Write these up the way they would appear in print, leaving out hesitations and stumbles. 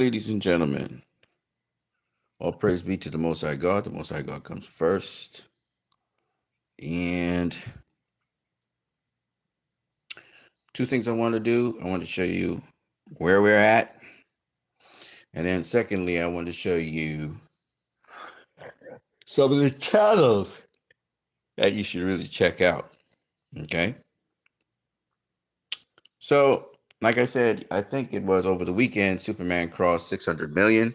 Ladies and gentlemen, all praise be to the Most High God. The Most High God comes first. And two things I want to do. I want to show you where we're at. And then secondly, I want to show you some of the channels that you should really check out. Okay. So, like I said, I think it was over the weekend, Superman crossed 600 million.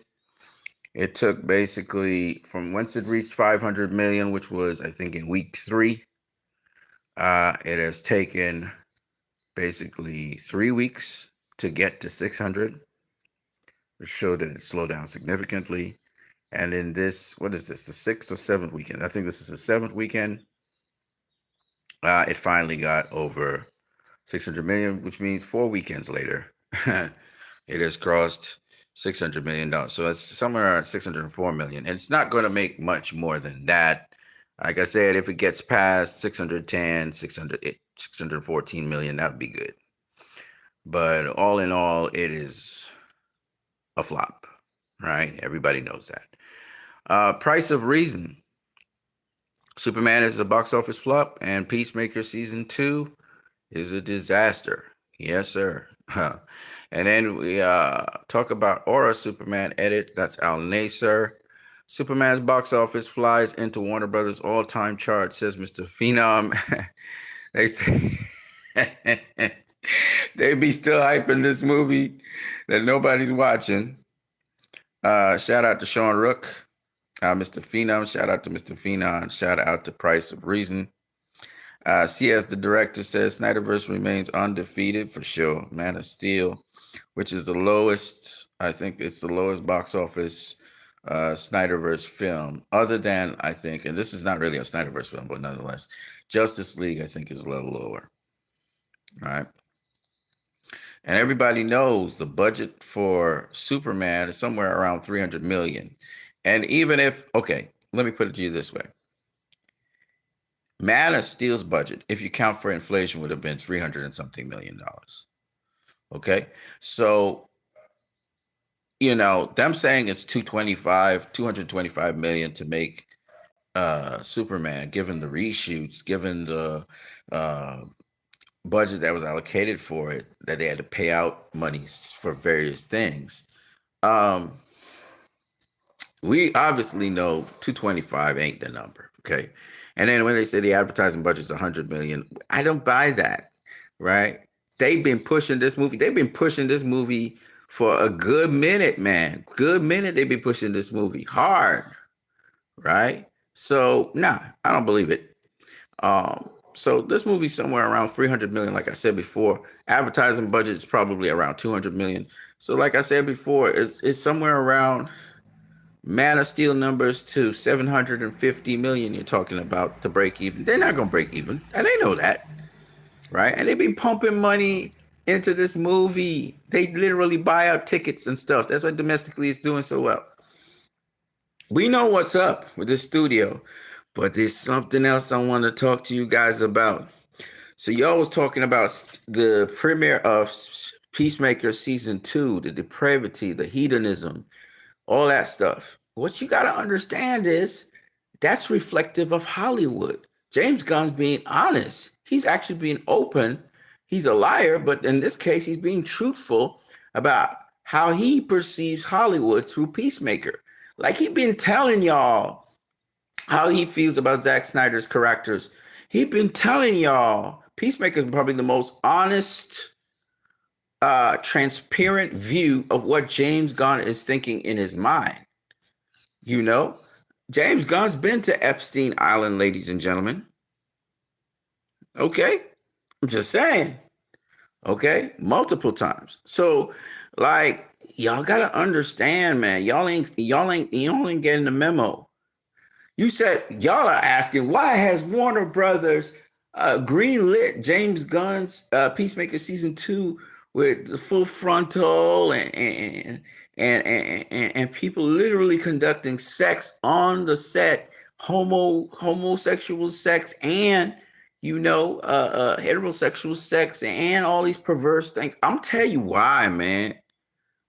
It took basically from once it reached 500 million, which was, I think, in week 3. It has taken basically 3 weeks to get to 600, which showed that it slowed down significantly. And in this, what is this, the 6th or 7th weekend? I think this is the 7th weekend. It finally got over 600 million, which means 4 weekends later, it has crossed $600 million. So it's somewhere around 604 million. And it's not going to make much more than that. Like I said, if it gets past 610, 614 million, that would be good. But all in all, it is a flop, right? Everybody knows that. Price of Reason. Superman is a box office flop, and Peacemaker Season 2 is a disaster. Yes, sir. And then we talk about Aura Superman edit. That's Al Nasser. Superman's box office flies into Warner Brothers all-time chart, says Mr. Phenom. They say they be still hyping this movie that nobody's watching. Shout out to Sean Rook, Mr. Phenom. Shout out to Mr. Phenom. Shout out to Price of Reason. CS, the director, says Snyderverse remains undefeated for sure. Man of Steel, which is the lowest, I think it's the lowest box office Snyderverse film, other than, I think, and this is not really a Snyderverse film, but nonetheless, Justice League, I think, is a little lower. All right. And everybody knows the budget for Superman is somewhere around 300 million. And even if, okay, let me put it to you this way. Man of Steel's budget, if you count for inflation, would have been 300 and something million dollars. Okay. So, them saying it's 225 million to make Superman, given the reshoots, given the budget that was allocated for it, that they had to pay out monies for various things. We obviously know 225 ain't the number, okay? And then when they say the advertising budget's 100 million, I don't buy that, right? They've been pushing this movie. They've been pushing this movie for a good minute, man. Good minute they've been pushing this movie hard, right? So, nah, I don't believe it. So this movie's somewhere around 300 million, like I said before. Advertising budget is probably around 200 million. So like I said before, it's somewhere around Man of Steel numbers to 750 million you're talking about to break even. They're not going to break even, and they know that, right? And they've been pumping money into this movie. They literally buy out tickets and stuff. That's why domestically it's doing so well. We know what's up with this studio, but there's something else I want to talk to you guys about. So y'all was talking about the premiere of Peacemaker Season 2, the depravity, the hedonism, all that stuff. What you got to understand is that's reflective of Hollywood. James Gunn's being honest. He's actually being open. He's a liar, but in this case, he's being truthful about how he perceives Hollywood through Peacemaker. Like he's been telling y'all how he feels about Zack Snyder's characters. He's been telling y'all Peacemaker is probably the most honest, transparent view of what James Gunn is thinking in his mind. James Gunn's been to Epstein Island, ladies and gentlemen. Okay, I'm just saying. Okay, multiple times. So, like, y'all gotta understand, man. Y'all ain't getting the memo. You said y'all are asking why has Warner Brothers greenlit James Gunn's Peacemaker Season 2 with the full frontal and people literally conducting sex on the set, homosexual sex and heterosexual sex and all these perverse things. I'm tell you why, man.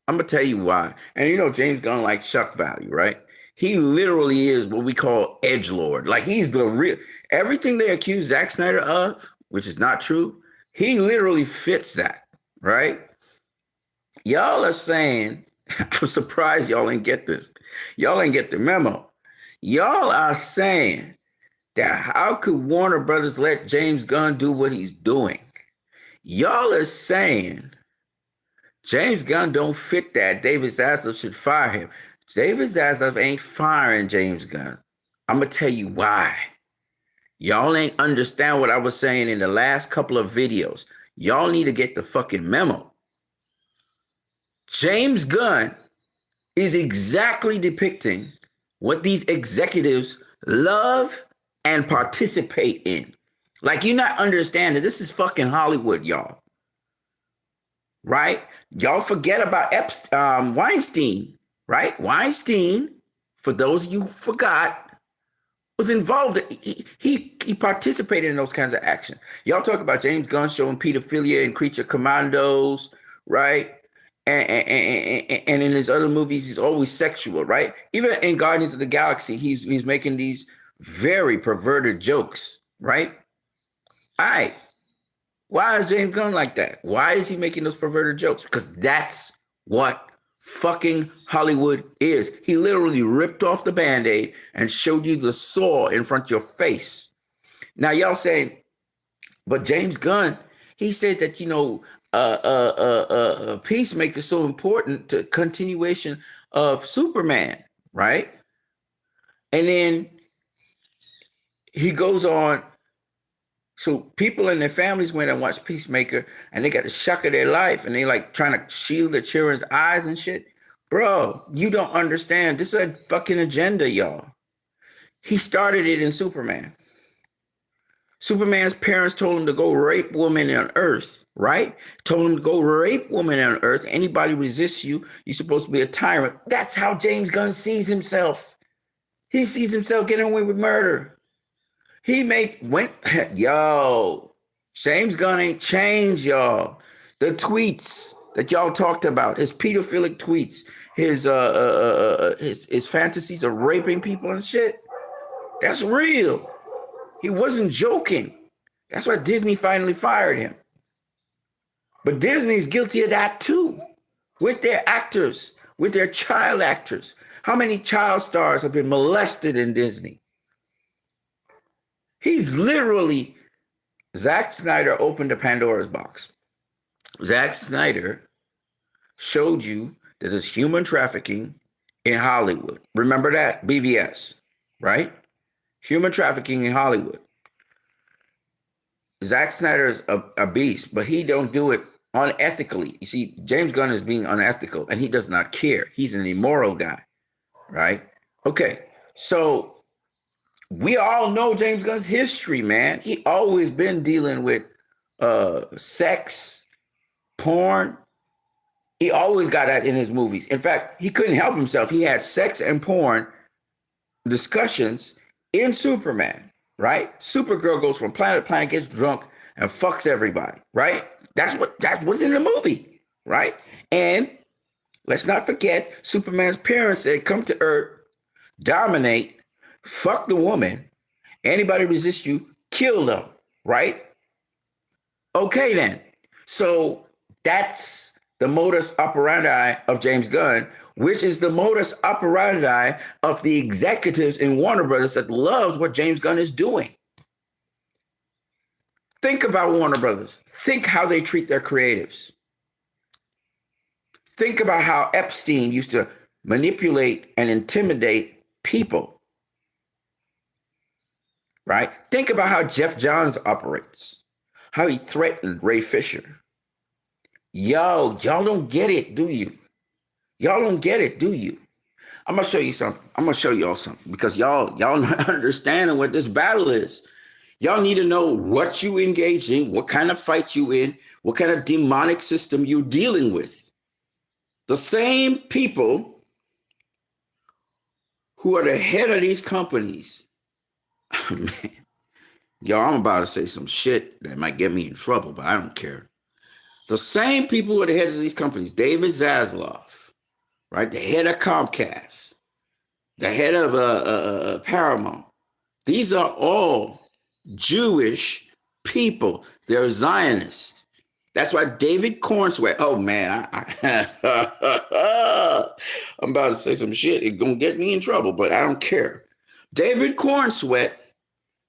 I'm gonna tell you why. And you know, James Gunn like shock value, right? He literally is what we call edgelord. Like he's the real everything they accuse Zack Snyder of, which is not true. He literally fits that, right? Y'all are saying, I'm surprised y'all ain't get this. Y'all ain't get the memo. Y'all are saying that how could Warner Brothers let James Gunn do what he's doing? Y'all are saying James Gunn don't fit that. David Zaslav should fire him. David Zaslav ain't firing James Gunn. I'm gonna tell you why. Y'all ain't understand what I was saying in the last couple of videos. Y'all need to get the fucking memo. James Gunn is exactly depicting what these executives love and participate in. Like you're not understanding. This is fucking Hollywood, y'all. Right? Y'all forget about Weinstein, right? Weinstein, for those of you who forgot, was involved. He participated in those kinds of actions. Y'all talk about James Gunn showing pedophilia in Creature Commandos, right? And in his other movies, he's always sexual, right? Even in Guardians of the Galaxy, he's making these very perverted jokes, right? All right. Why is James Gunn like that? Why is he making those perverted jokes? Because that's what fucking Hollywood is. He literally ripped off the Band-Aid and showed you the saw in front of your face. Now y'all saying, but James Gunn, he said that, you know, Peacemaker is so important to continuation of Superman, right? And then he goes on. So people and their families went and watched Peacemaker and they got the shock of their life and they like trying to shield their children's eyes and shit. Bro, you don't understand. This is a fucking agenda, y'all. He started it in Superman. Superman's parents told him to go rape women on Earth, right? Told him to go rape women on Earth. Anybody resists you, you're supposed to be a tyrant. That's how James Gunn sees himself. He sees himself getting away with murder. Yo, James Gunn ain't changed, y'all. The tweets that y'all talked about, his pedophilic tweets, his fantasies of raping people and shit, that's real. He wasn't joking. That's why Disney finally fired him. But Disney's guilty of that too, with their actors, with their child actors. How many child stars have been molested in Disney? He's literally, Zack Snyder opened the Pandora's box. Zack Snyder showed you that there's human trafficking in Hollywood. Remember that? BVS, right? Human trafficking in Hollywood. Zack Snyder is a beast, but he don't do it unethically. You see, James Gunn is being unethical and he does not care. He's an immoral guy, right? Okay, so we all know James Gunn's history, man. He always been dealing with sex, porn. He always got that in his movies. In fact, he couldn't help himself. He had sex and porn discussions in Superman, right? Supergirl goes from planet to planet, gets drunk, and fucks everybody, right? That's what's in the movie, right? And let's not forget, Superman's parents said, come to Earth, dominate, fuck the woman. Anybody resist you, kill them, right? Okay, then. So that's the modus operandi of James Gunn, which is the modus operandi of the executives in Warner Brothers that loves what James Gunn is doing. Think about Warner Brothers. Think how they treat their creatives. Think about how Epstein used to manipulate and intimidate people. Right? Think about how Jeff Johns operates, how he threatened Ray Fisher. Y'all don't get it, do you? Y'all don't get it, do you? I'm gonna show you something. I'm gonna show y'all something because y'all not understanding what this battle is. Y'all need to know what you engage in, what kind of fight you in, what kind of demonic system you're dealing with. The same people who are the head of these companies. Man. Yo, I'm about to say some shit that might get me in trouble, but I don't care. The same people who are the heads of these companies, David Zaslav, right? The head of Comcast, the head of Paramount. These are all Jewish people. They're Zionists. That's why David Cornsweat. Oh man, I'm about to say some shit. It's gonna get me in trouble, but I don't care. David Cornsweat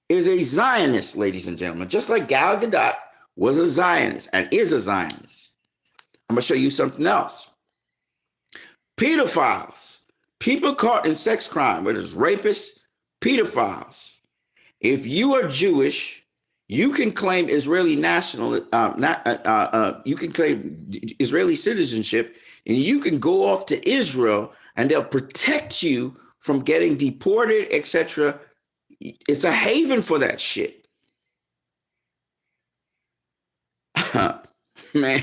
is a Zionist, ladies and gentlemen, just like Gal Gadot was a Zionist and is a Zionist. I'm gonna show you something else. Pedophiles, people caught in sex crime, whether it's rapists, pedophiles. If you are Jewish, you can claim Israeli you can claim Israeli citizenship, and you can go off to Israel, and they'll protect you from getting deported, etc. It's a haven for that shit. Man,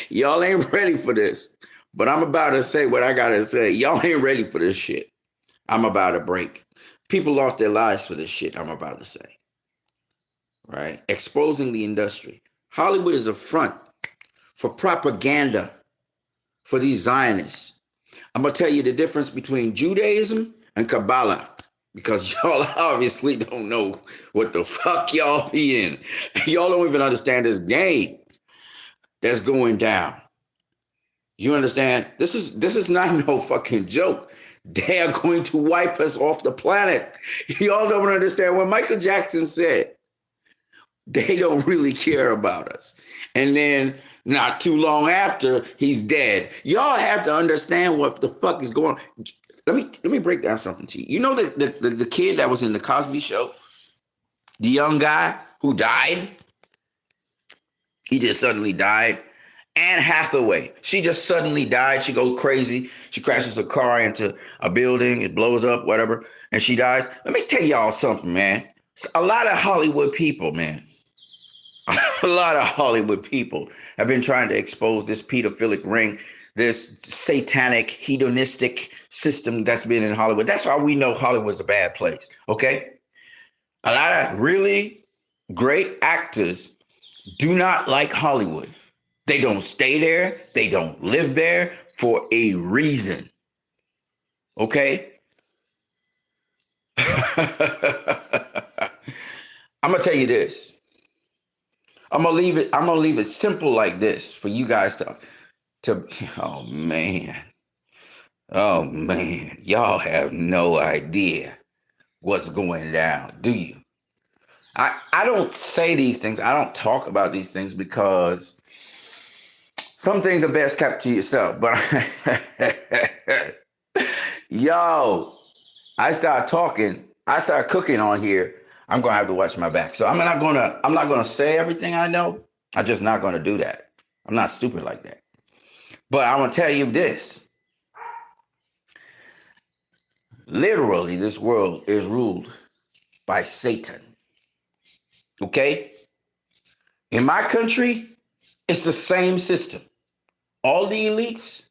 y'all ain't ready for this, but I'm about to say what I gotta say. Y'all ain't ready for this shit. I'm about to break. People lost their lives for this shit I'm about to say. Right? Exposing the industry. Hollywood is a front for propaganda for these Zionists. I'm going to tell you the difference between Judaism and Kabbalah, because y'all obviously don't know what the fuck y'all be in. Y'all don't even understand this game that's going down. You understand? This is not no fucking joke. They are going to wipe us off the planet. Y'all don't understand what Michael Jackson said. They don't really care about us. And then not too long after, he's dead. Y'all have to understand what the fuck is going on. Let me break down something to you. You know the kid that was in the Cosby Show? The young guy who died? He just suddenly died. Anne Hathaway, she just suddenly died. She goes crazy. She crashes her car into a building. It blows up, whatever, and she dies. Let me tell y'all something, man. A lot of Hollywood people, man, a lot of Hollywood people have been trying to expose this pedophilic ring, this satanic, hedonistic system that's been in Hollywood. That's why we know Hollywood's a bad place, okay? A lot of really great actors do not like Hollywood. They don't stay there. They don't live there for a reason. Okay? I'm gonna tell you this. I'm gonna leave it simple like this for you guys to oh man. Oh man. Y'all have no idea what's going down, do you? I don't say these things. I don't talk about these things because some things are best kept to yourself, but yo, I start cooking on here, I'm gonna have to watch my back. So I'm not gonna say everything I know. I'm just not gonna do that. I'm not stupid like that. But I'm gonna tell you this. Literally, this world is ruled by Satan. Okay? In my country, it's the same system. All the elites,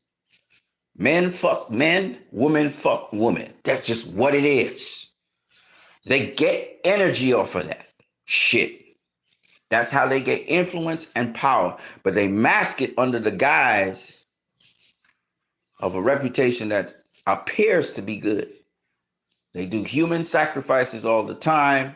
men fuck men, women fuck women. That's just what it is. They get energy off of that shit. That's how they get influence and power. But they mask it under the guise of a reputation that appears to be good. They do human sacrifices all the time.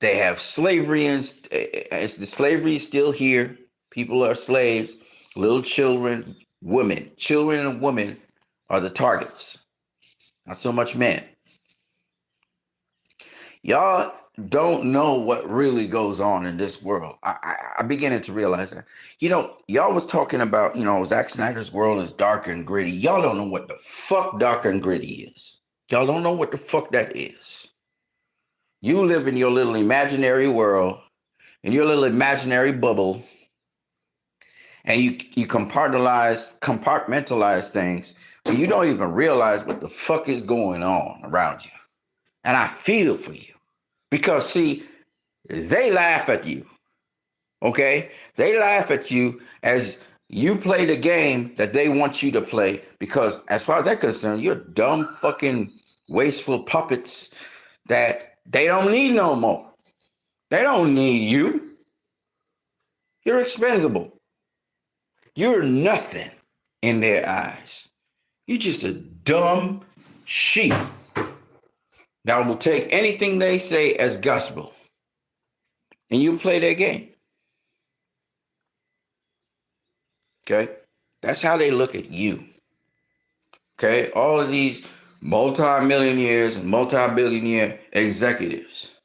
They have slavery, and the slavery is still here. People are slaves. Little children, women. Children and women are the targets. Not so much men. Y'all don't know what really goes on in this world. I'm beginning to realize that. You know, y'all was talking about, Zack Snyder's world is dark and gritty. Y'all don't know what the fuck dark and gritty is. Y'all don't know what the fuck that is. You live in your little imaginary world, in your little imaginary bubble, and you compartmentalize things, and you don't even realize what the fuck is going on around you. And I feel for you. Because, see, they laugh at you, okay? They laugh at you as you play the game that they want you to play, because as far as they're concerned, you're dumb fucking wasteful puppets that they don't need no more. They don't need you. You're expendable. You're nothing in their eyes. You're just a dumb sheep that will take anything they say as gospel. And you play their game. Okay? That's how they look at you. Okay? All of these multi-millionaires and multi-billionaire executives,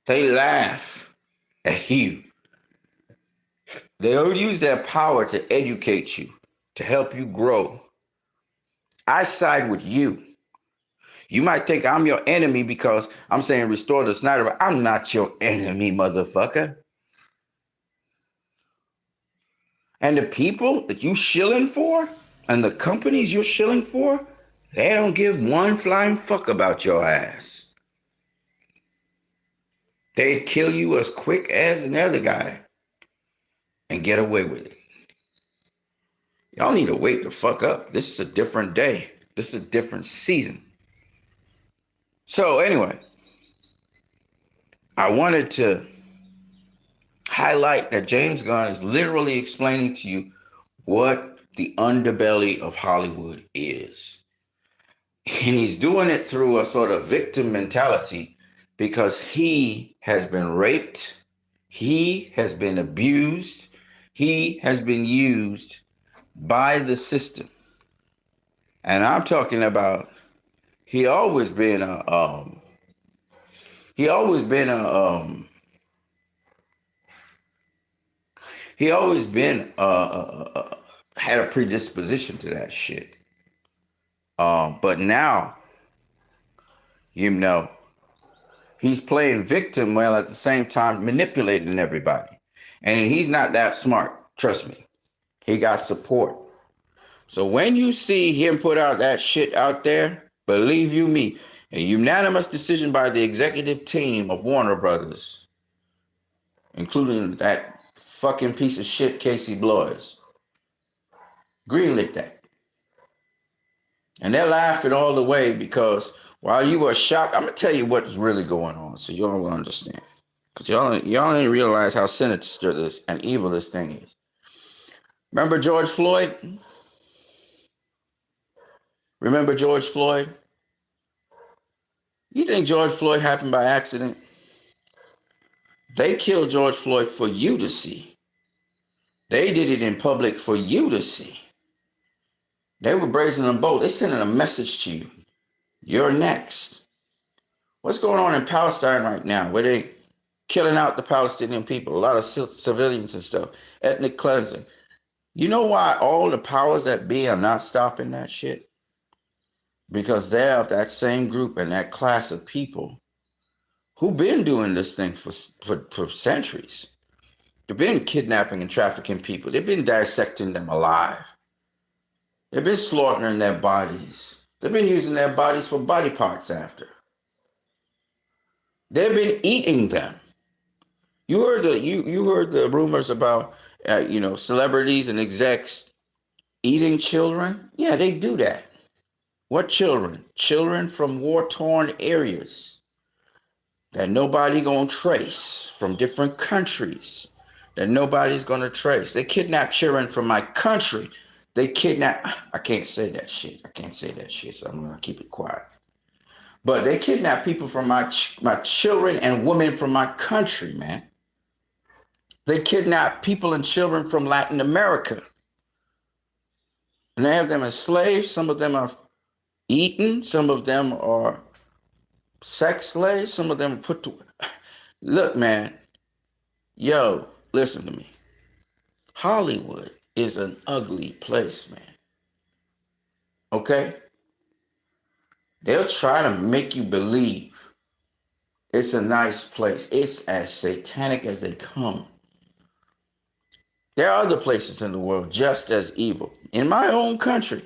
they laugh at you. They don't use their power to educate you, to help you grow. I side with you. You might think I'm your enemy because I'm saying restore the Snyder. I'm not your enemy, motherfucker. And the people that you shilling for and the companies you're shilling for, they don't give one flying fuck about your ass. They'd kill you as quick as another guy and get away with it. Y'all need to wake the fuck up. This is a different day. This is a different season. So anyway, I wanted to highlight that James Gunn is literally explaining to you what the underbelly of Hollywood is. And he's doing it through a sort of victim mentality because he has been raped, he has been abused, he has been used by the system. And I'm talking about he always been had a predisposition to that shit. But now, he's playing victim while at the same time manipulating everybody. And he's not that smart, trust me. He got support. So when you see him put out that shit out there, believe you me, a unanimous decision by the executive team of Warner Brothers, including that fucking piece of shit Casey Bloys, greenlit that. And they're laughing all the way because while you were shocked, I'm going to tell you what's really going on so y'all will understand. Because y'all didn't realize how sinister this and evil this thing is. Remember George Floyd? You think George Floyd happened by accident? They killed George Floyd for you to see. They did it in public for you to see. They were brazen and bold. They're sending a message to you. You're next. What's going on in Palestine right now? Where they killing out the Palestinian people, a lot of civilians and stuff, ethnic cleansing. You know why all the powers that be are not stopping that shit? Because they're that same group and that class of people who've been doing this thing for centuries. They've been kidnapping and trafficking people. They've been dissecting them alive. They've been slaughtering their bodies. They've been using their bodies for body parts after. They've been eating them. You heard the rumors about celebrities and execs eating children? Yeah, they do that. What children? Children from war-torn areas that nobody gonna trace, from different countries that nobody's gonna trace. They kidnap children from my country. I can't say that shit, so I'm gonna keep it quiet. But they kidnap people from my children and women from my country, man. They kidnap people and children from Latin America. And they have them as slaves. Some of them are eaten. Some of them are sex slaves. Some of them are put to... Look, man. Yo, listen to me. Hollywood is an ugly place, man. Okay? They'll try to make you believe it's a nice place. It's as satanic as they come. There are other places in the world just as evil. In my own country,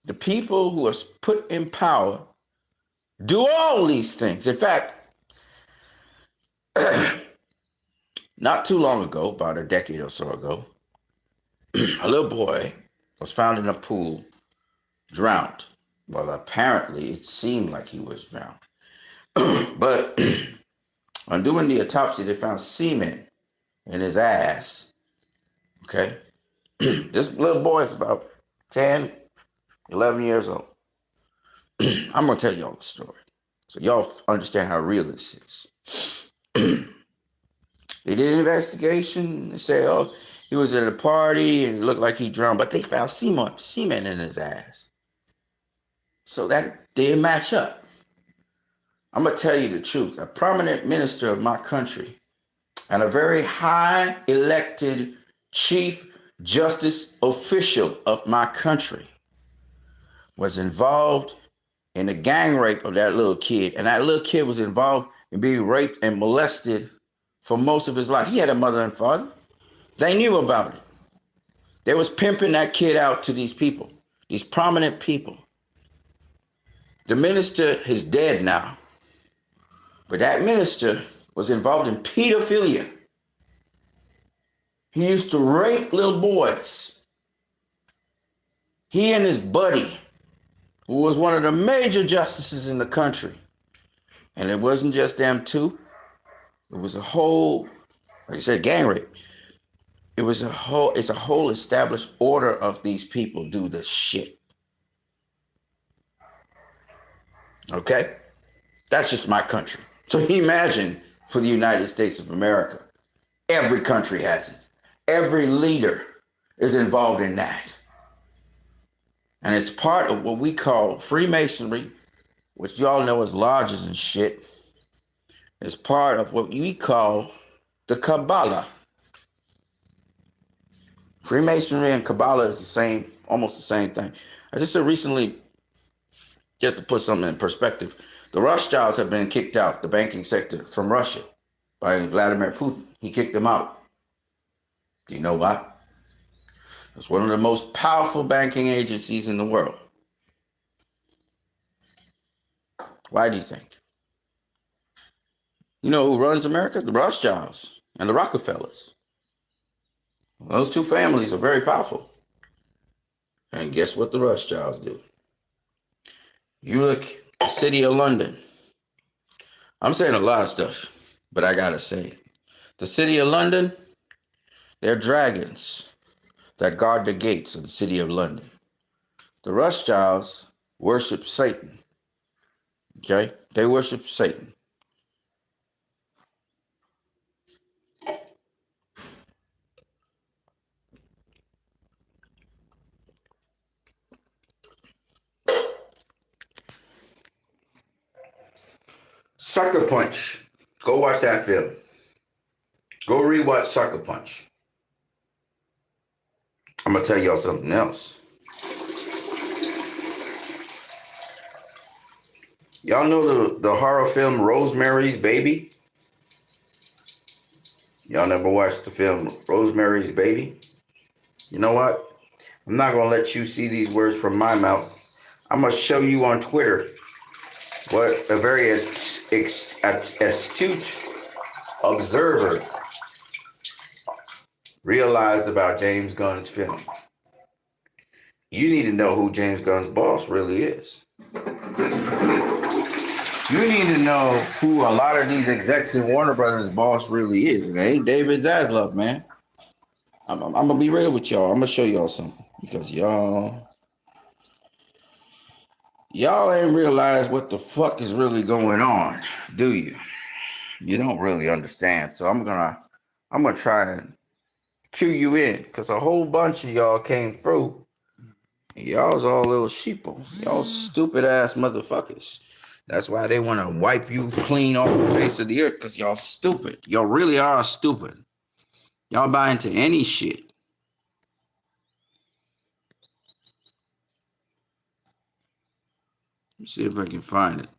the people who are put in power do all these things. In fact, not too long ago, about a decade or so ago, a little boy was found in a pool, drowned. Well, apparently it seemed like he was drowned. But on doing the autopsy, they found semen in his ass Okay? This little boy is about 10, 11 years old. I'm going to tell y'all the story so y'all understand how real this is. They did an investigation. They say, oh, he was at a party and it looked like he drowned, but they found semen in his ass. So that didn't match up. I'm going to tell you the truth. A prominent minister of my country and a very high elected chief justice official of my country was involved in the gang rape of that little kid. And that little kid was involved in being raped and molested for most of his life. He had a mother and father. They knew about it. They was pimping that kid out to these people, these prominent people. The minister is dead now. But that minister was involved in pedophilia. He used to rape little boys. He and his buddy, who was one of the major justices in the country. And it wasn't just them two. It was a whole, like I said, gang rape. It's a whole established order of these people do this shit. Okay? That's just my country. So imagine for the United States of America, every country has it. Every leader is involved in that. And it's part of what we call Freemasonry, which y'all know as lodges and shit. It's part of what we call the Kabbalah. Freemasonry and Kabbalah is the same, almost the same thing. I just said recently, just to put something in perspective, the Rothschilds have been kicked out, the banking sector, from Russia by Vladimir Putin. He kicked them out. Do you know why? It's one of the most powerful banking agencies in the world. Why do you think? You know who runs America? The Rothschilds and the Rockefellers. Those two families are very powerful. And guess what the Rothschilds do? You look at the city of London. I'm saying a lot of stuff, but I gotta say it. The city of London, they're dragons that guard the gates of the city of London. The Rothschilds worship Satan. Okay? They worship Satan. Sucker Punch. Go watch that film. Go rewatch Sucker Punch. I'm going to tell y'all something else. Y'all know the horror film Rosemary's Baby? Y'all never watched the film Rosemary's Baby? You know what? I'm not going to let you see these words from my mouth. I'm going to show you on Twitter what a very astute observer realized about James Gunn's film. You need to know who James Gunn's boss really is. You need to know who a lot of these execs in Warner Brothers' boss really is. It ain't David Zaslav, man. I'm going to be real with y'all. I'm going to show y'all something. Because y'all ain't realize what the fuck is really going on, do you? You don't really understand. So I'm gonna try and cue you in, because a whole bunch of y'all came through. And y'all's all little sheeple. Y'all stupid ass motherfuckers. That's why they want to wipe you clean off the face of the earth, because y'all stupid. Y'all really are stupid. Y'all buy into any shit. Let's see if I can find it.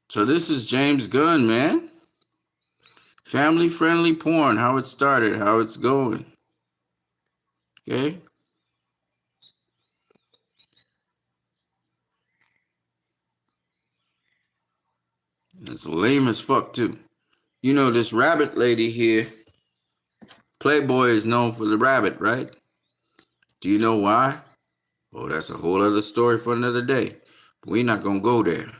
So this is James Gunn, man. Family-friendly porn, how it started, how it's going. Okay? It's lame as fuck, too. You know, this rabbit lady here, Playboy is known for the rabbit, right? Do you know why? Oh, that's a whole other story for another day. We're not going to go there.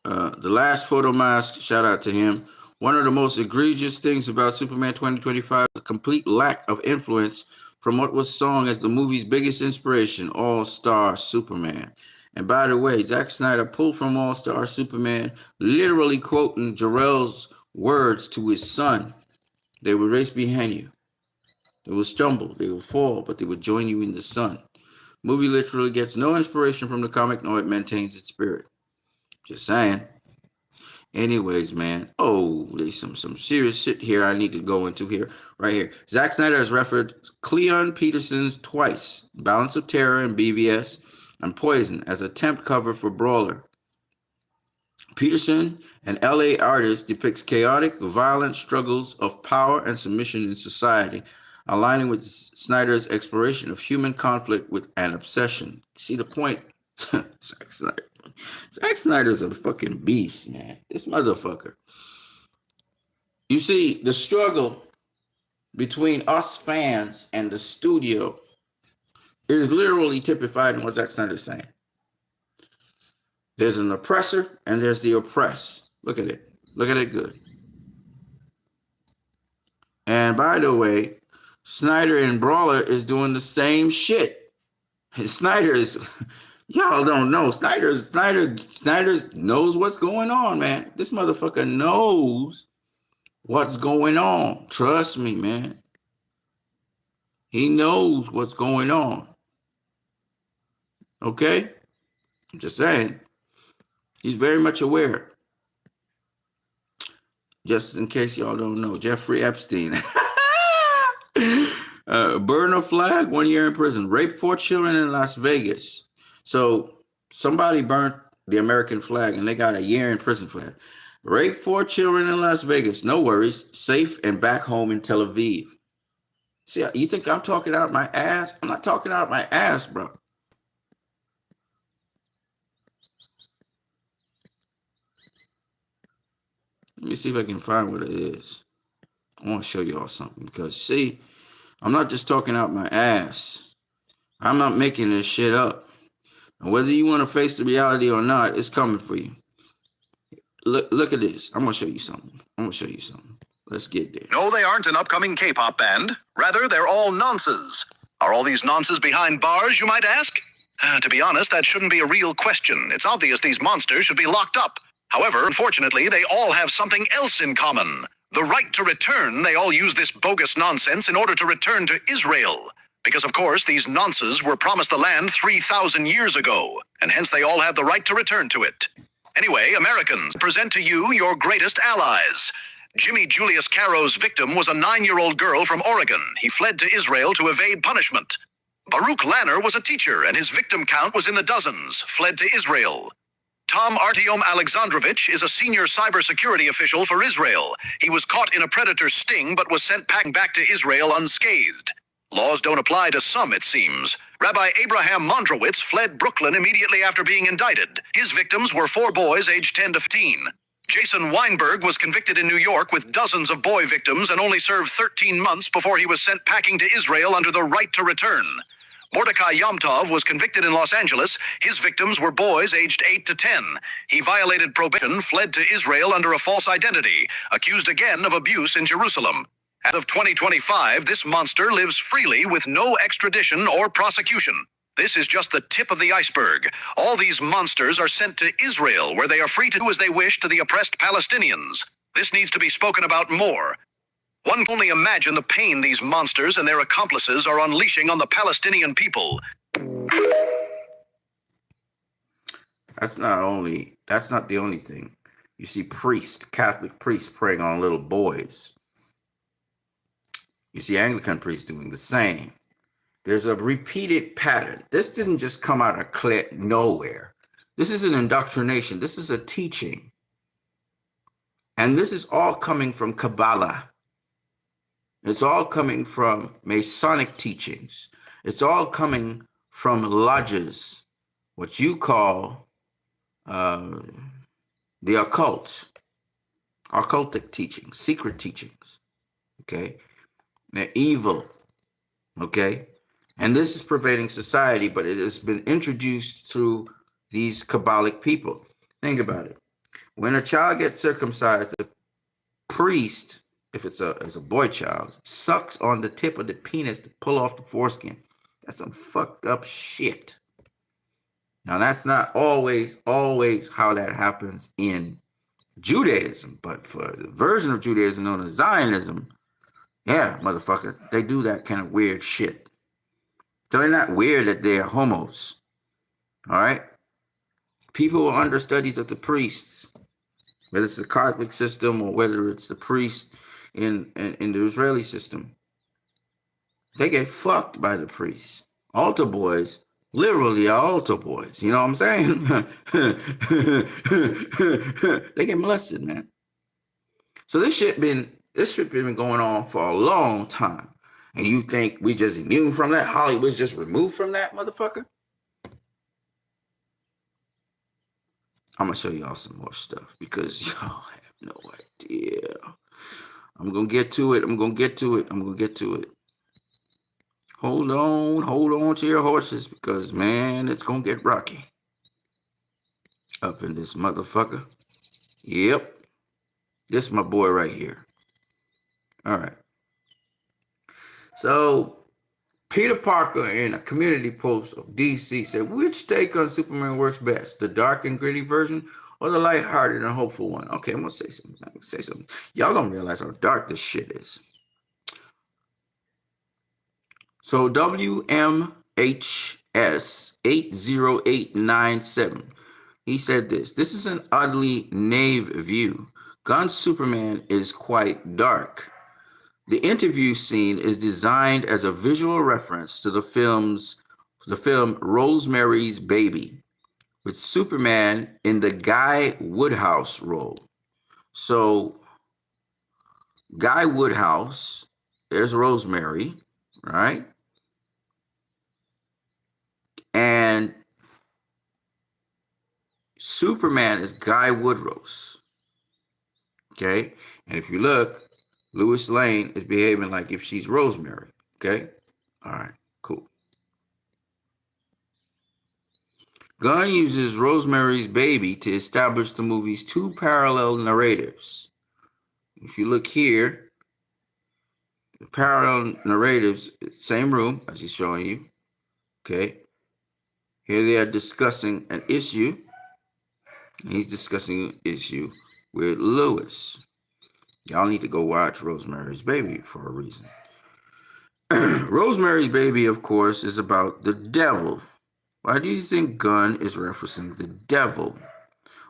The last photo mask, shout out to him. One of the most egregious things about Superman 2025 is a complete lack of influence from what was sung as the movie's biggest inspiration, All-Star Superman. And by the way, Zack Snyder pulled from All-Star Superman, literally quoting Jor-El's words to his son. They will race behind you. They will stumble, they will fall, but they will join you in the sun. Movie literally gets no inspiration from the comic, nor it maintains its spirit. Just saying. Anyways, man. Oh, there's some serious shit here I need to go into here. Right here. Zack Snyder has referenced Cleon Peterson's Twice, Balance of Terror and BVS, and Poison as a temp cover for Brawler. Peterson, an LA artist, depicts chaotic, violent struggles of power and submission in society, aligning with Snyder's exploration of human conflict with an obsession. See the point? Zack Snyder's a fucking beast, man. This motherfucker. You see, the struggle between us fans and the studio is literally typified in what Zack Snyder's saying. There's an oppressor and there's the oppressed. Look at it. Look at it good. And by the way, Snyder in Brawler is doing the same shit. Snyder is, y'all don't know. Snyder knows what's going on, man. This motherfucker knows what's going on. Trust me, man. He knows what's going on. Okay? I'm just saying. He's very much aware. Just in case y'all don't know, Jeffrey Epstein. Burn a flag, 1 year in prison. Rape 4 children in Las Vegas. So somebody burnt the American flag and they got a year in prison for that. Rape 4 children in Las Vegas. No worries. Safe and back home in Tel Aviv. See, you think I'm talking out my ass? I'm not talking out my ass, bro. Let me see if I can find what it is. I want to show y'all something because, see, I'm not just talking out my ass. I'm not making this shit up. And whether you want to face the reality or not, it's coming for you. Look at this. I'm going to show you something. Let's get there. No, they aren't an upcoming K-pop band. Rather, they're all nonces. Are all these nonces behind bars, you might ask? To be honest, that shouldn't be a real question. It's obvious these monsters should be locked up. However, unfortunately, they all have something else in common. The right to return. They all use this bogus nonsense in order to return to Israel. Because, of course, these nonces were promised the land 3,000 years ago, and hence they all have the right to return to it. Anyway, Americans, present to you your greatest allies. Jimmy Julius Caro's victim was a 9-year-old girl from Oregon. He fled to Israel to evade punishment. Baruch Lanner was a teacher, and his victim count was in the dozens, fled to Israel. Tom Artyom Alexandrovich is a senior cybersecurity official for Israel. He was caught in a predator's sting, but was sent packing back to Israel unscathed. Laws don't apply to some, it seems. Rabbi Abraham Mondrowitz fled Brooklyn immediately after being indicted. His victims were 4 boys aged 10 to 15. Jason Weinberg was convicted in New York with dozens of boy victims and only served 13 months before he was sent packing to Israel under the right to return. Mordecai Yomtov was convicted in Los Angeles. His victims were boys aged 8 to 10. He violated probation, fled to Israel under a false identity, accused again of abuse in Jerusalem. As of 2025, this monster lives freely with no extradition or prosecution. This is just the tip of the iceberg. All these monsters are sent to Israel, where they are free to do as they wish to the oppressed Palestinians. This needs to be spoken about more. One can only imagine the pain these monsters and their accomplices are unleashing on the Palestinian people. That's not the only thing. You see Catholic priests preying on little boys. You see Anglican priests doing the same. There's a repeated pattern. This didn't just come out of nowhere. This is an indoctrination. This is a teaching. And this is all coming from Kabbalah. It's all coming from Masonic teachings. It's all coming from lodges, what you call the occult, occultic teachings, secret teachings. Okay? They're evil. Okay? And this is pervading society, but it has been introduced through these Kabbalic people. Think about it. When a child gets circumcised, the priest, if it's a boy child, sucks on the tip of the penis to pull off the foreskin. That's some fucked up shit. Now that's not always how that happens in Judaism, but for the version of Judaism known as Zionism, yeah, motherfucker, they do that kind of weird shit. So they're not weird that they're homos. All right? People who are understudies of the priests, whether it's the Catholic system or whether it's the priest in the Israeli system, they get fucked by the priests. Altar boys literally are altar boys. You know what I'm saying? They get molested, man. So this shit been going on for a long time. And you think we just immune from that? Hollywood's just removed from that, motherfucker? I'm gonna show y'all some more stuff because y'all have no idea. I'm gonna get to it. Hold on to your horses because, man, it's gonna get rocky up in this motherfucker. Yep. This is my boy right here. All right. So Peter Parker in a community post of DC said, which take on Superman works best, the dark and gritty version or the lighthearted and hopeful one? Okay, I'm gonna say something. Y'all gonna realize how dark this shit is. So WMHS80897, he said this. This is an oddly naive view. Gunn's Superman is quite dark. The interview scene is designed as a visual reference to the film Rosemary's Baby, with Superman in the Guy Woodhouse role. So Guy Woodhouse, there's Rosemary, right? And Superman is Guy Woodrose. Okay? And if you look, Lois Lane is behaving like if she's Rosemary. Okay? All right, cool. Gunn uses Rosemary's Baby to establish the movie's two parallel narratives. If you look here, the parallel narratives, same room as he's showing you. Okay? Here they are discussing an issue. And he's discussing an issue with Lois. Y'all need to go watch Rosemary's Baby for a reason. Rosemary's Baby, of course, is about the devil. Why do you think Gunn is referencing the devil?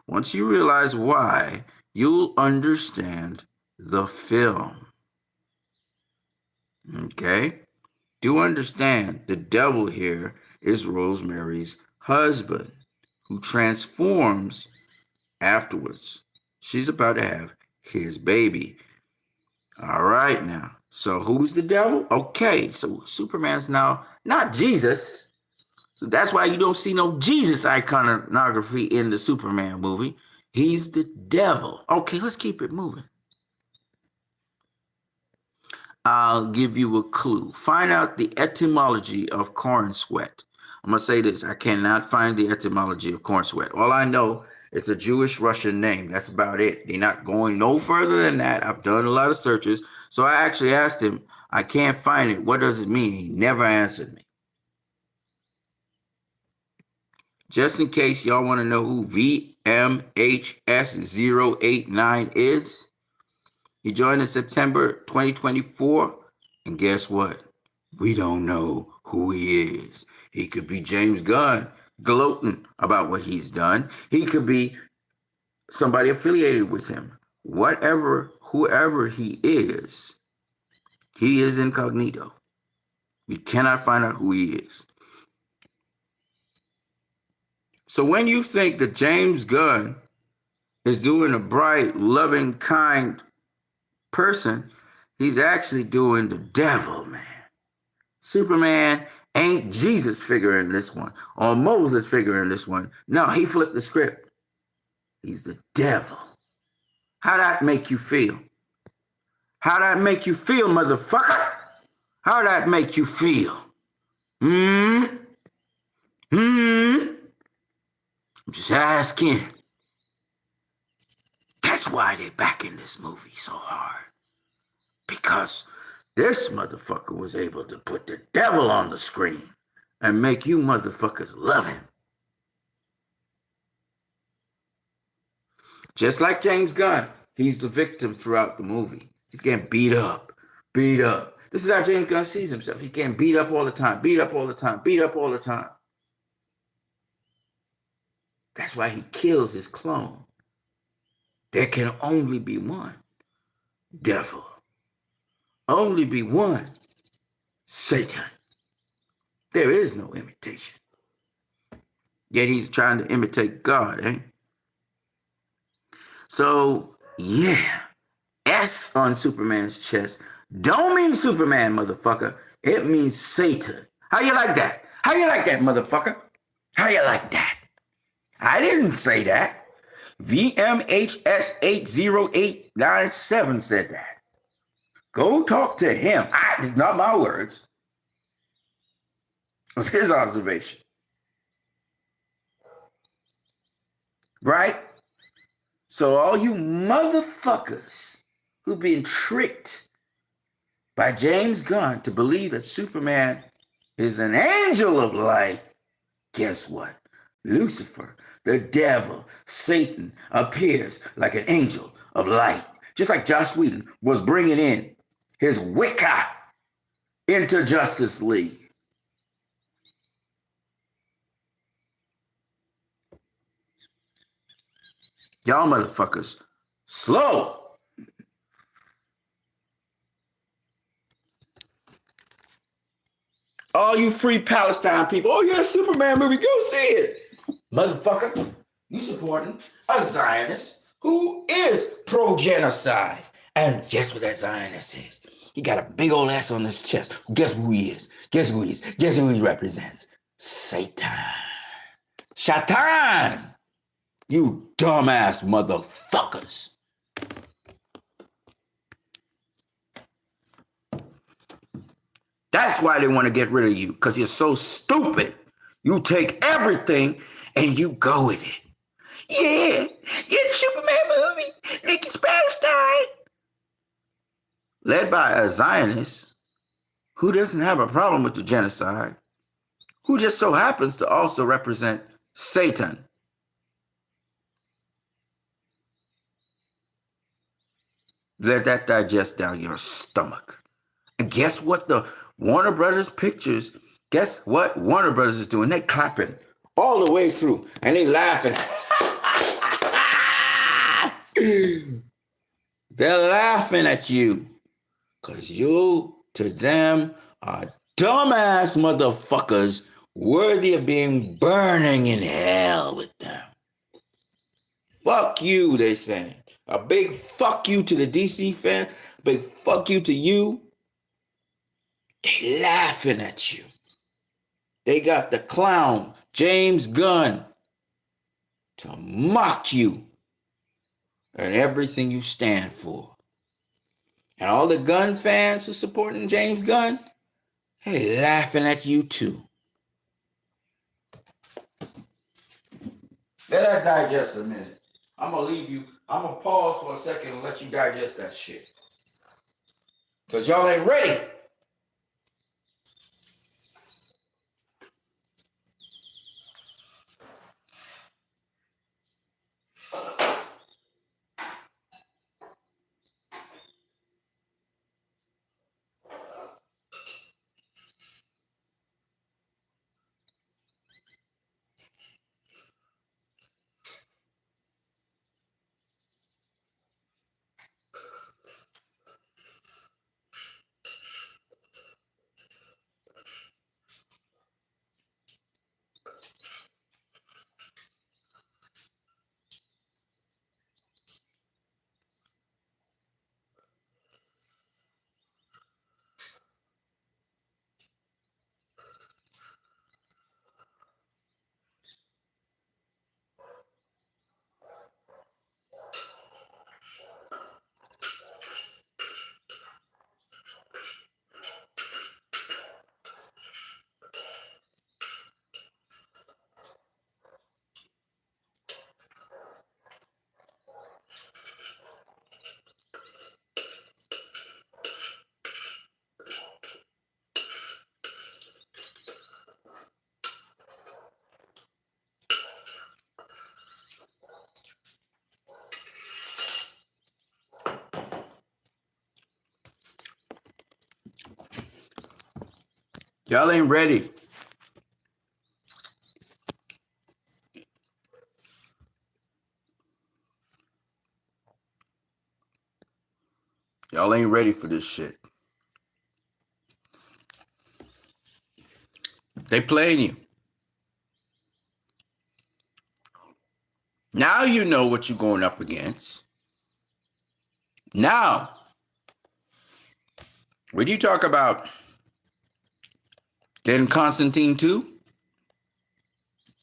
Once you realize why, you'll understand the film. Okay? Do understand the devil here is Rosemary's husband, who transforms afterwards. She's about to have his baby. All right, now. So who's the devil? Okay, so Superman's now not Jesus. So that's why you don't see no Jesus iconography in the Superman movie. He's the devil. Okay, let's keep it moving. I'll give you a clue. Find out the etymology of corn sweat. I'm going to say this. I cannot find the etymology of corn sweat. All I know is a Jewish Russian name. That's about it. They're not going no further than that. I've done a lot of searches. So I actually asked him, I can't find it. What does it mean? He never answered me. Just in case y'all want to know who VMHS089 is, he joined in September 2024, and guess what? We don't know who he is. He could be James Gunn gloating about what he's done. He could be somebody affiliated with him. Whoever he is incognito. We cannot find out who he is. So when you think that James Gunn is doing a bright, loving, kind person, he's actually doing the devil, man. Superman ain't Jesus figure in this one, or Moses figure in this one. No, he flipped the script. He's the devil. How that make you feel? How that make you feel, motherfucker? How that make you feel? Hmm? I'm just asking. That's why they backing this movie so hard. Because this motherfucker was able to put the devil on the screen and make you motherfuckers love him. Just like James Gunn, he's the victim throughout the movie. He's getting beat up, beat up. This is how James Gunn sees himself. He's getting beat up all the time, beat up all the time, beat up all the time. That's why he kills his clone. There can only be one devil. Only be one Satan. There is no imitation. Yet he's trying to imitate God, eh? So, yeah. S on Superman's chest don't mean Superman, motherfucker. It means Satan. How you like that? How you like that, motherfucker? How you like that? I didn't say that. VMHS80897 said that. Go talk to him. It's not my words. It was his observation. Right? So all you motherfuckers who've been tricked by James Gunn to believe that Superman is an angel of light, guess what? Lucifer, the devil, Satan, appears like an angel of light. Just like Joss Whedon was bringing in his Wicca into Justice League. Y'all motherfuckers, slow. All you free Palestine people, oh yeah, Superman movie, go see it. Motherfucker, you supporting a Zionist who is pro-genocide. And guess what that Zionist is? He got a big old ass on his chest. Guess who he is? Guess who he is? Guess who he represents? Satan. Shaitan. You dumbass motherfuckers. That's why they want to get rid of you, because you're so stupid. You take everything and you go with it. Yeah, the Superman movie, Nikki's Palestine. Led by a Zionist who doesn't have a problem with the genocide, who just so happens to also represent Satan. Let that digest down your stomach. And guess what the Warner Brothers Pictures, guess what Warner Brothers is doing? They clapping all the way through and they laughing. They're laughing at you because you, to them, are dumbass motherfuckers worthy of being burning in hell with them. Fuck you, they saying. A big fuck you to the DC fan, a big fuck you to you. They laughing at you. They got the clown, James Gunn, to mock you and everything you stand for. And all the Gunn fans who supporting James Gunn, they laughing at you too. Let that digest a minute. I'm gonna leave you. I'm gonna pause for a second and let you digest that shit. Because y'all ain't ready. Y'all ain't ready. Y'all ain't ready for this shit. They playing you. Now you know what you're going up against. Now, when you talk about getting Constantine 2,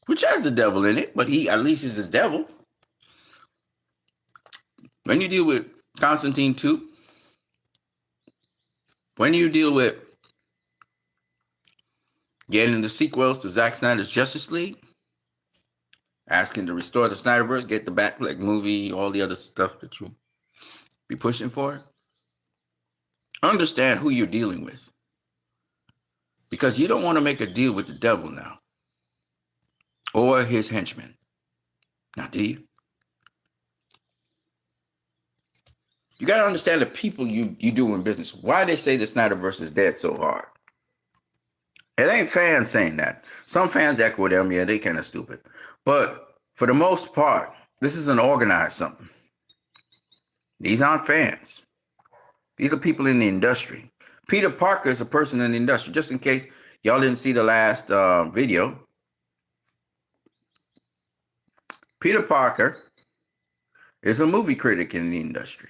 which has the devil in it, but he at least is the devil. When you deal with Constantine 2, when you deal with getting the sequels to Zack Snyder's Justice League, asking to restore the Snyderverse, get the Batfleck movie, all the other stuff that you be pushing for, understand who you're dealing with. Because you don't want to make a deal with the devil now or his henchmen. Now, do you? You got to understand the people you do in business. Why they say the Snyderverse is dead so hard. It ain't fans saying that. Some fans echo them. Yeah, they kind of stupid. But for the most part, this is an organized something. These aren't fans. These are people in the industry. Peter Parker is a person in the industry. Just in case y'all didn't see the last video, Peter Parker is a movie critic in the industry.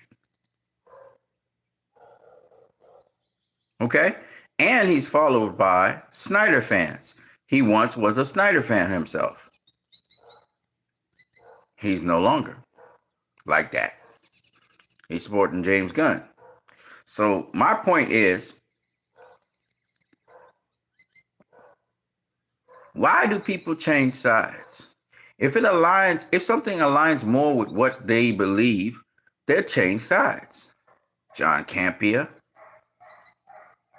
Okay? And he's followed by Snyder fans. He once was a Snyder fan himself. He's no longer like that. He's supporting James Gunn. So my point is, why do people change sides? If something aligns more with what they believe, they'll change sides. John Campea,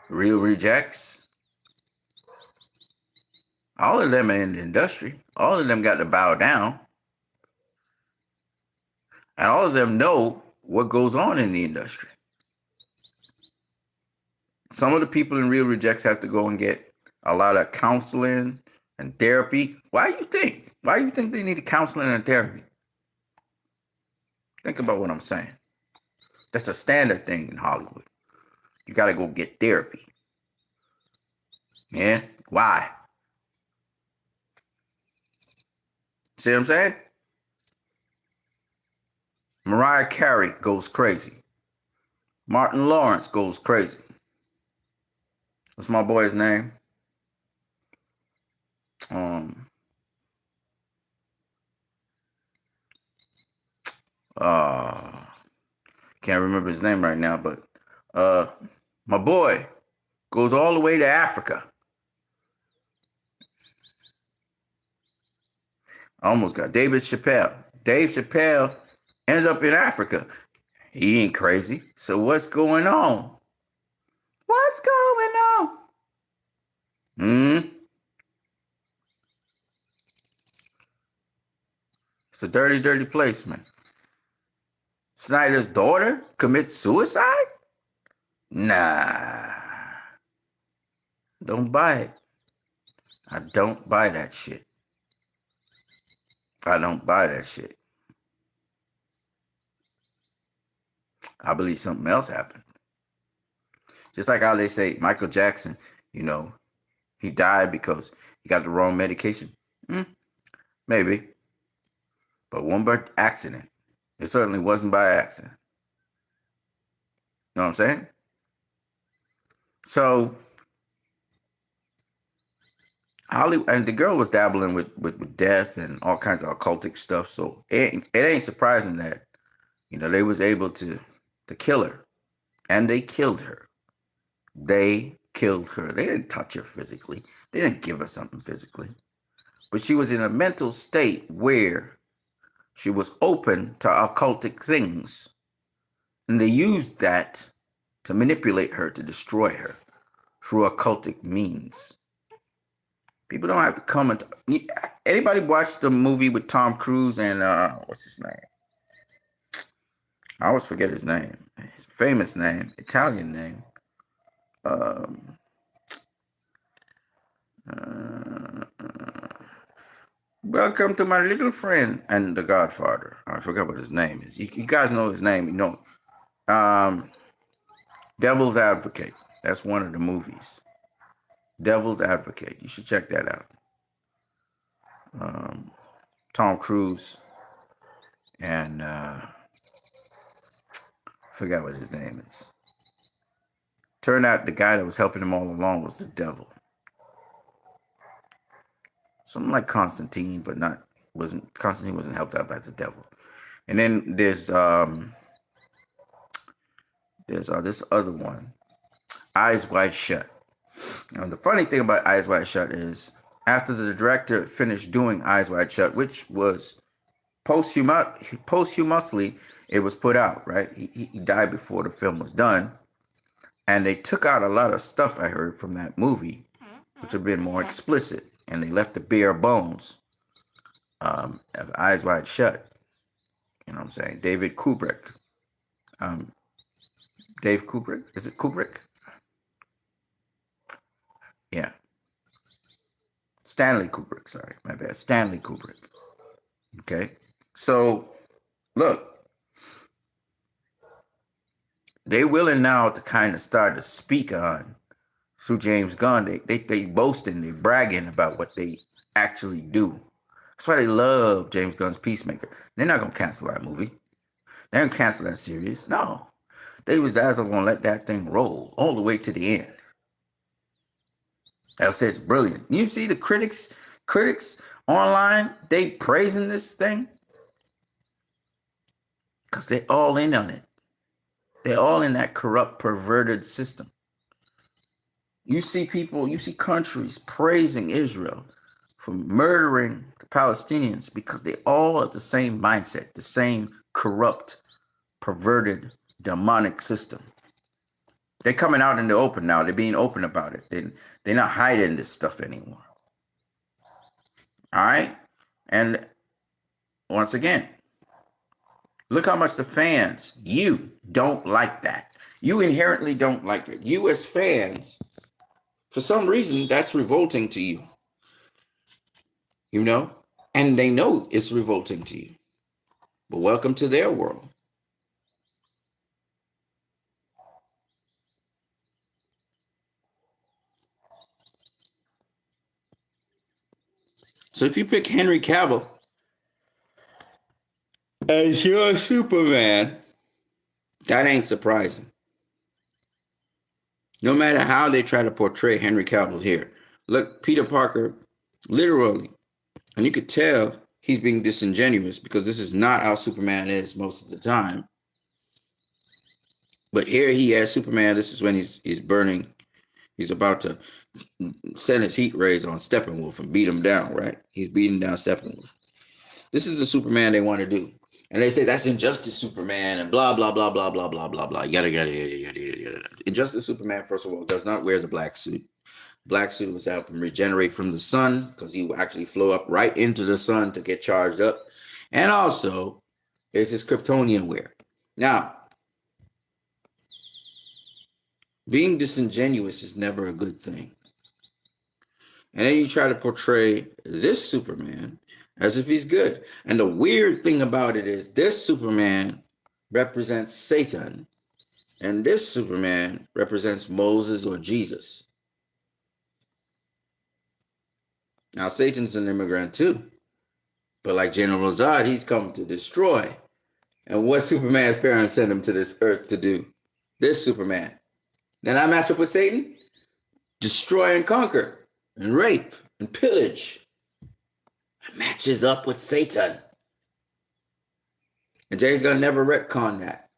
Real Rejects, all of them are in the industry. All of them got to bow down. And all of them know what goes on in the industry. Some of the people in Real Rejects have to go and get a lot of counseling and therapy. Why do you think? Why do you think they need counseling and therapy? Think about what I'm saying. That's a standard thing in Hollywood. You got to go get therapy. Yeah? Why? See what I'm saying? Mariah Carey goes crazy. Martin Lawrence goes crazy. What's my boy's name? Can't remember his name right now, but my boy goes all the way to Africa. I almost got David Chappelle. Dave Chappelle ends up in Africa. He ain't crazy. So what's going on? What's going on? It's a dirty, dirty place, man. Snyder's daughter commits suicide? Nah. Don't buy it. I don't buy that shit. I don't buy that shit. I believe something else happened. Just like how they say Michael Jackson, he died because he got the wrong medication. Maybe. But one by accident. It certainly wasn't by accident. You know what I'm saying? So, Hollywood, and the girl was dabbling with death and all kinds of occultic stuff. So it ain't surprising that, they was able to kill her. And they killed her. They killed her. They didn't touch her physically. They didn't give her something physically. But she was in a mental state where she was open to occultic things. And they used that to manipulate her, to destroy her through occultic means. People don't have to come and... Anybody watch the movie with Tom Cruise and... what's his name? I always forget his name. His famous name. Italian name. Welcome to my little friend and the Godfather. I forgot what his name is. You guys know his name. You know, Devil's Advocate. That's one of the movies. Devil's Advocate. You should check that out. Tom Cruise and forgot what his name is. Turned out the guy that was helping him all along was the devil. Something like Constantine, but Constantine wasn't helped out by the devil. And then there's this other one, Eyes Wide Shut. Now the funny thing about Eyes Wide Shut is after the director finished doing Eyes Wide Shut, which was posthumously, it was put out, right? He died before the film was done. And they took out a lot of stuff I heard from that movie, which have been more explicit. And they left the bare bones of Eyes Wide Shut. You know what I'm saying? Dave Kubrick. Is it Kubrick? Yeah. Stanley Kubrick, sorry, my bad. Stanley Kubrick. Okay. So, look. They're willing now to kind of start to speak on through James Gunn. They boasting, they bragging about what they actually do. That's why they love James Gunn's Peacemaker. They're not gonna cancel that movie. They're gonna cancel that series. No. They was as gonna let that thing roll all the way to the end. They'll say it's brilliant. You see the critics online, they praising this thing because they're all in on it. They're all in that corrupt, perverted system. You see countries praising Israel for murdering the Palestinians because they all have the same mindset, the same corrupt, perverted, demonic system. They're coming out in the open now. They're being open about it. They're not hiding this stuff anymore. All right? And once again, look how much the fans, you don't like that. You inherently don't like it. You as fans, for some reason, that's revolting to you. You know? And they know it's revolting to you. But welcome to their world. So if you pick Henry Cavill as your Superman, that ain't surprising. No matter how they try to portray Henry Cavill here. Look, Peter Parker, literally, and you could tell he's being disingenuous because this is not how Superman is most of the time. But here he has Superman. This is when he's burning. He's about to send his heat rays on Steppenwolf and beat him down, right? He's beating down Steppenwolf. This is the Superman they want to do. And they say that's Injustice Superman and blah, blah, blah, blah, blah, blah, blah, blah, yada, yada, yada, yada, yada, yada. Injustice Superman, first of all, does not wear the black suit. Black suit was help him regenerate from the sun because he will actually flow up right into the sun to get charged up. And also, there's his Kryptonian wear. Now, being disingenuous is never a good thing. And then you try to portray this Superman as if he's good. And the weird thing about it is this Superman represents Satan, and this Superman represents Moses or Jesus. Now, Satan's an immigrant too. But like General Zod, he's come to destroy. And what Superman's parents sent him to this earth to do? This Superman. Then I match up with Satan? Destroy and conquer, and rape, and pillage. It matches up with Satan. And James Gunn never retconned that.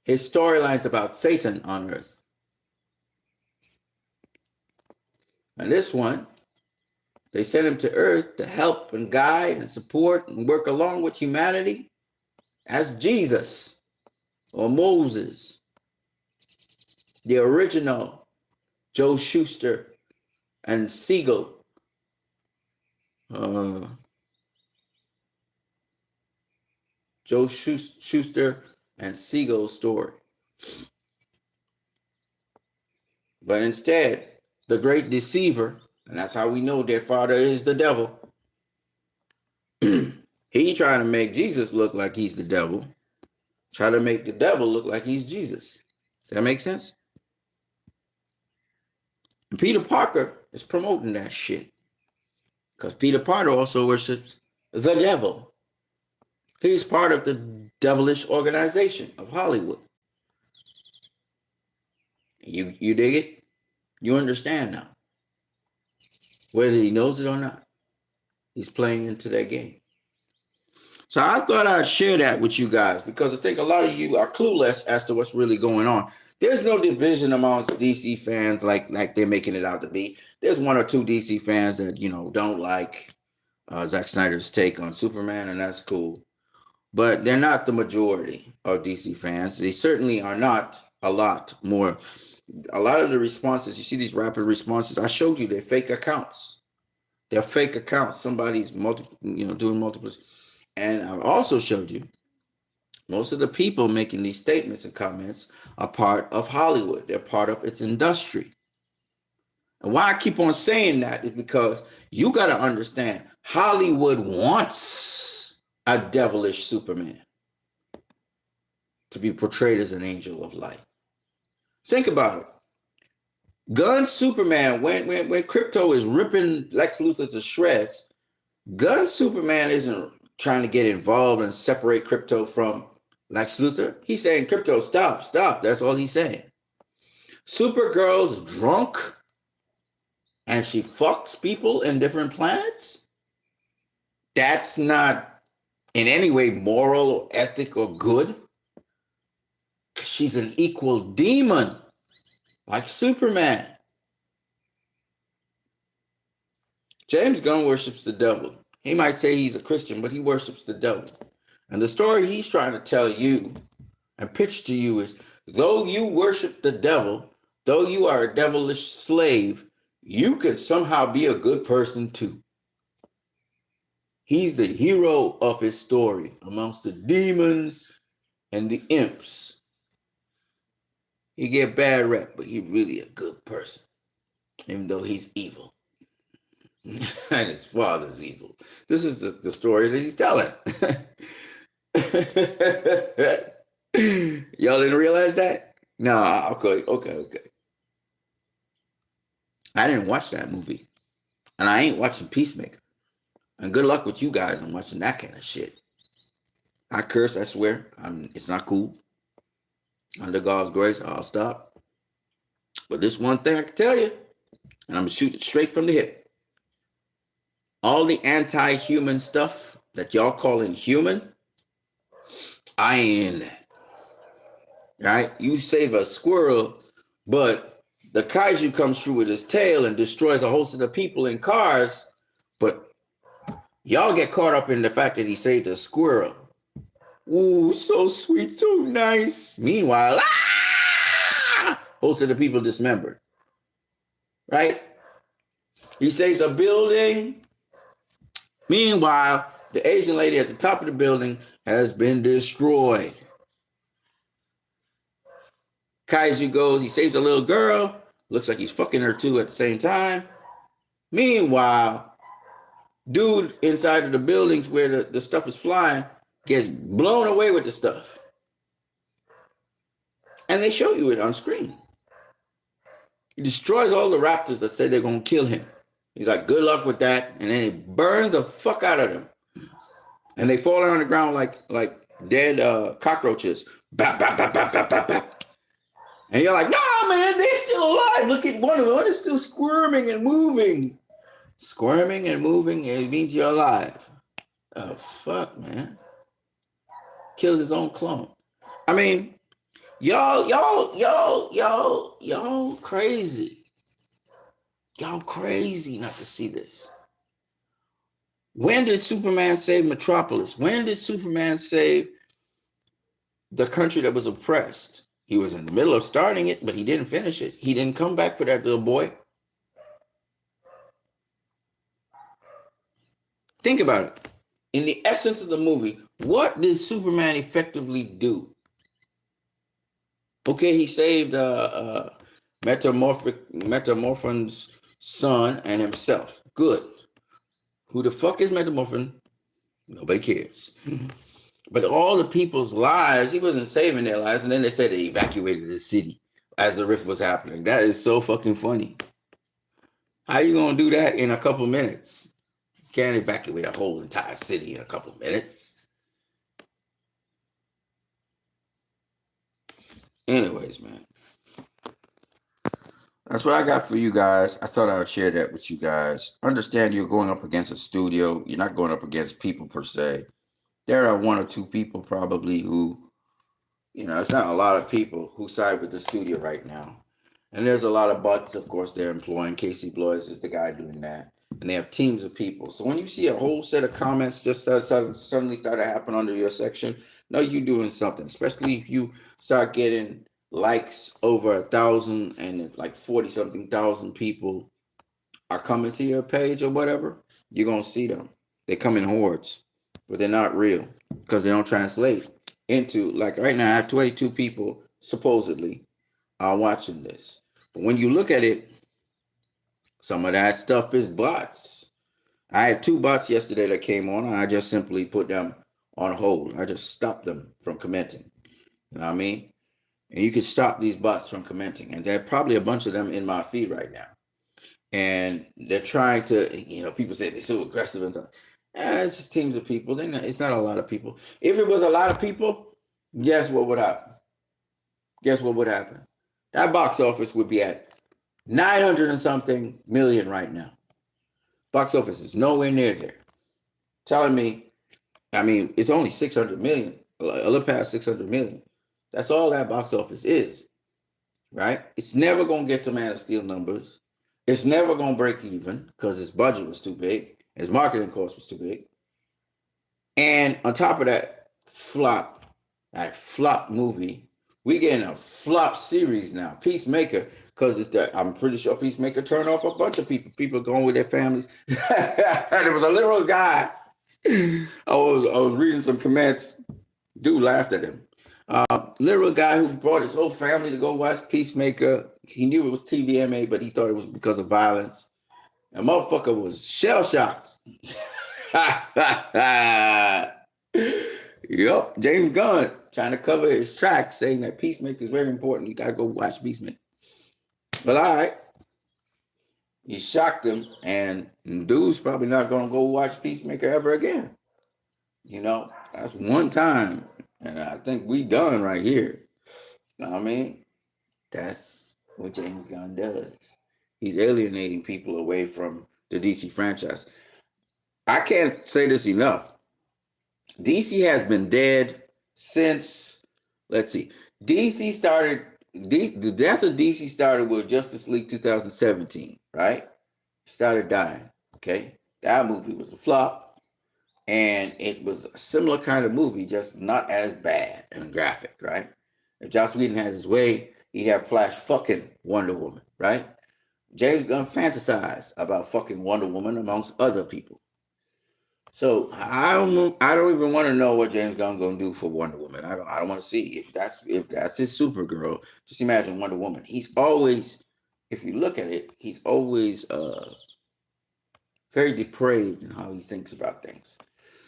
His storyline's about Satan on earth. And this one, they sent him to earth to help and guide and support and work along with humanity as Jesus or Moses, the original Joe Shuster and Siegel. Joe Shuster and Siegel story. But instead, the great deceiver, and that's how we know their father is the devil, trying to make Jesus look like he's the devil. Try to make the devil look like he's Jesus. Does that make sense? And Peter Parker is promoting that shit. Because Peter Parker also worships the devil. He's part of the devilish organization of Hollywood. You dig it? You understand now. Whether he knows it or not, he's playing into that game. So I thought I'd share that with you guys because I think a lot of you are clueless as to what's really going on. There's no division amongst DC fans like they're making it out to be. There's one or two DC fans that, don't like Zack Snyder's take on Superman, and that's cool. But they're not the majority of DC fans. They certainly are not a lot more. A lot of the responses, you see these rapid responses, I showed you they're fake accounts. They're fake accounts. Somebody's doing multiples. And I also showed you most of the people making these statements and comments are part of Hollywood. They're part of its industry. And why I keep on saying that is because you got to understand Hollywood wants a devilish Superman to be portrayed as an angel of light. Think about it. Gun Superman, when Crypto is ripping Lex Luthor to shreds, Gun Superman isn't trying to get involved and separate Crypto from Lex Luthor. He's saying, Crypto, stop. That's all he's saying. Supergirl's drunk and she fucks people in different planets. That's not in any way moral or ethic or good. She's an equal demon like Superman. James Gunn worships the devil. He might say he's a Christian, but he worships the devil. And the story he's trying to tell you and pitch to you is, though you worship the devil, though you are a devilish slave, you could somehow be a good person too. He's the hero of his story amongst the demons and the imps. He get bad rep, but he's really a good person, even though he's evil. And his father's evil. This is the story that he's telling. Y'all didn't realize that? No, okay. I didn't watch that movie. And I ain't watching Peacemaker. And good luck with you guys on watching that kind of shit. I curse, I swear. It's not cool. Under God's grace, I'll stop. But this one thing I can tell you, and I'm going to shoot it straight from the hip. All the anti-human stuff that y'all calling human, I ain't in that. Right? You save a squirrel, but the kaiju comes through with his tail and destroys a host of the people in cars, but y'all get caught up in the fact that he saved a squirrel. Ooh, so sweet, so nice. Meanwhile, most of the people dismembered. Right? He saves a building. Meanwhile, the Asian lady at the top of the building has been destroyed. Kaiju goes, he saves a little girl. Looks like he's fucking her too at the same time. Meanwhile, dude inside of the buildings where the stuff is flying gets blown away with the stuff. And they show you it on screen. He destroys all the raptors that say they're going to kill him. He's like, good luck with that. And then he burns the fuck out of them. And they fall on the ground like dead cockroaches. Bap, bap, bap, bap, bap, bap, bap. And you're like, no, man, they're still alive. Look at one of them. One is still squirming and moving. Squirming and moving, it means you're alive. Oh, fuck, man. Kills his own clone. I mean, y'all crazy. Y'all crazy not to see this. When did Superman save Metropolis? When did Superman save the country that was oppressed? He was in the middle of starting it, but he didn't finish it. He didn't come back for that little boy. Think about it. In the essence of the movie, what did Superman effectively do? Okay, he saved Metamorphin's son and himself. Good. Who the fuck is Metamorphin? Nobody cares. But all the people's lives, he wasn't saving their lives. And then they said they evacuated the city as the rift was happening. That is so fucking funny. How you gonna do that in a couple minutes? You can't evacuate a whole entire city in a couple minutes. Anyways, man. That's what I got for you guys. I thought I would share that with you guys. Understand you're going up against a studio. You're not going up against people per se. There are one or two people probably who, it's not a lot of people who side with the studio right now. And there's a lot of bots, of course, they're employing. Casey Bloys is the guy doing that. And they have teams of people. So when you see a whole set of comments just suddenly start to happen under your section, know you're doing something. Especially if you start getting likes over 1,000 and like 40 something thousand people are coming to your page or whatever, you're going to see them. They come in hordes, but they're not real because they don't translate into, like right now, I have 22 people supposedly are watching this. But when you look at it, some of that stuff is bots. I had 2 bots yesterday that came on, and I just simply put them on hold. I just stopped them from commenting. You know what I mean? And you can stop these bots from commenting. And there are probably a bunch of them in my feed right now. And they're trying to, people say they're so aggressive and stuff. It's just teams of people. It's not a lot of people. If it was a lot of people, guess what would happen? Guess what would happen? That box office would be at 900 and something million right now. Box office is nowhere near there. Telling me, it's only 600 million, a little past 600 million. That's all that box office is, right? It's never going to get to Man of Steel numbers. It's never going to break even because its budget was too big. Its marketing cost was too big. And on top of that flop movie, we're getting a flop series now, Peacemaker, because I'm pretty sure Peacemaker turned off a bunch of people. People going with their families. There was a literal guy. I was reading some comments. Dude laughed at him. Literal guy who brought his whole family to go watch Peacemaker. He knew it was TVMA, but he thought it was because of violence. And motherfucker was shell shocked. Yup, James Gunn trying to cover his tracks, saying that Peacemaker is very important. You gotta go watch Peacemaker. But all right, you shocked him, and dude's probably not gonna go watch Peacemaker ever again. That's one time, and I think we done right here. You know what I mean? That's what James Gunn does. He's alienating people away from the DC franchise. I can't say this enough. DC has been dead since, let's see, DC started, the death of DC started with Justice League 2017, right? Started dying, okay? That movie was a flop, and it was a similar kind of movie, just not as bad and graphic, right? If Joss Whedon had his way, he'd have Flash fucking Wonder Woman, right? James Gunn fantasized about fucking Wonder Woman amongst other people. So I don't even want to know what James Gunn gonna do for Wonder Woman. I don't want to see if that's his Supergirl. Just imagine Wonder Woman. He's always, if you look at it, he's always very depraved in how he thinks about things.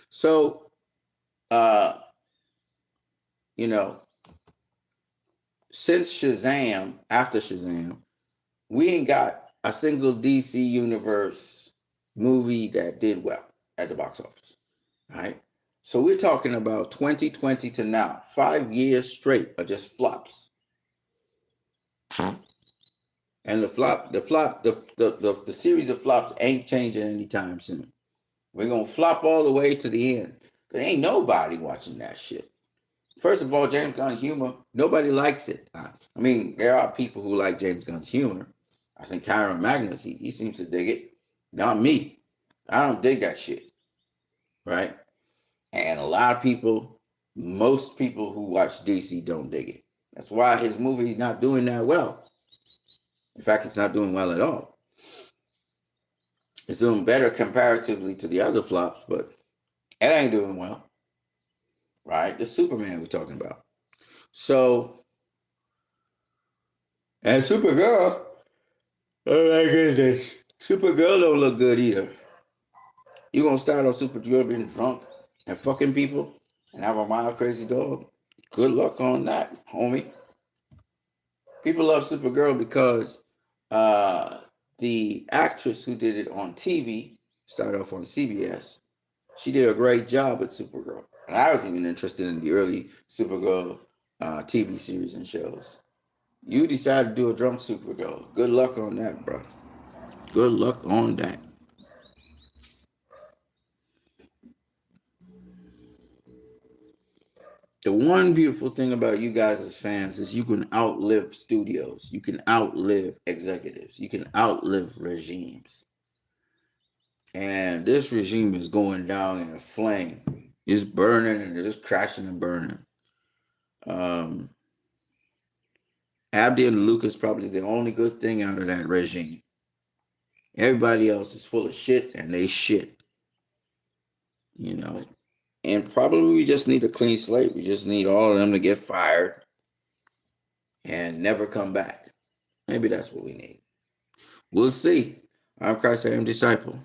So since Shazam, after Shazam, we ain't got a single DC Universe movie that did well at the box office, right? So we're talking about 2020 to now, 5 years straight of just flops. And the series of flops ain't changing anytime soon. We're gonna flop all the way to the end. There ain't nobody watching that shit. First of all, James Gunn's humor, nobody likes it. There are people who like James Gunn's humor. I think Tyron Magnus, he seems to dig it. Not me. I don't dig that shit. Right? And a lot of people, most people who watch DC don't dig it. That's why his movie is not doing that well. In fact, it's not doing well at all. It's doing better comparatively to the other flops, but it ain't doing well. Right? The Superman we're talking about. So, and Supergirl, oh my goodness. Supergirl don't look good either. You gonna start on Supergirl being drunk and fucking people and have a mild crazy dog, good luck on that, homie. People love Supergirl because the actress who did it on TV, started off on CBS, she did a great job with Supergirl. And I was even interested in the early Supergirl TV series and shows. You decided to do a drunk Supergirl. Good luck on that, bro. Good luck on that. The one beautiful thing about you guys as fans is you can outlive studios. You can outlive executives. You can outlive regimes. And this regime is going down in a flame. It's burning and it's crashing and burning. Abdi and Luke is probably the only good thing out of that regime. Everybody else is full of shit and they shit. You know. And probably we just need a clean slate. We just need all of them to get fired and never come back. Maybe that's what we need. We'll see. I'm Christ, I am disciple.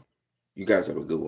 You guys have a good one.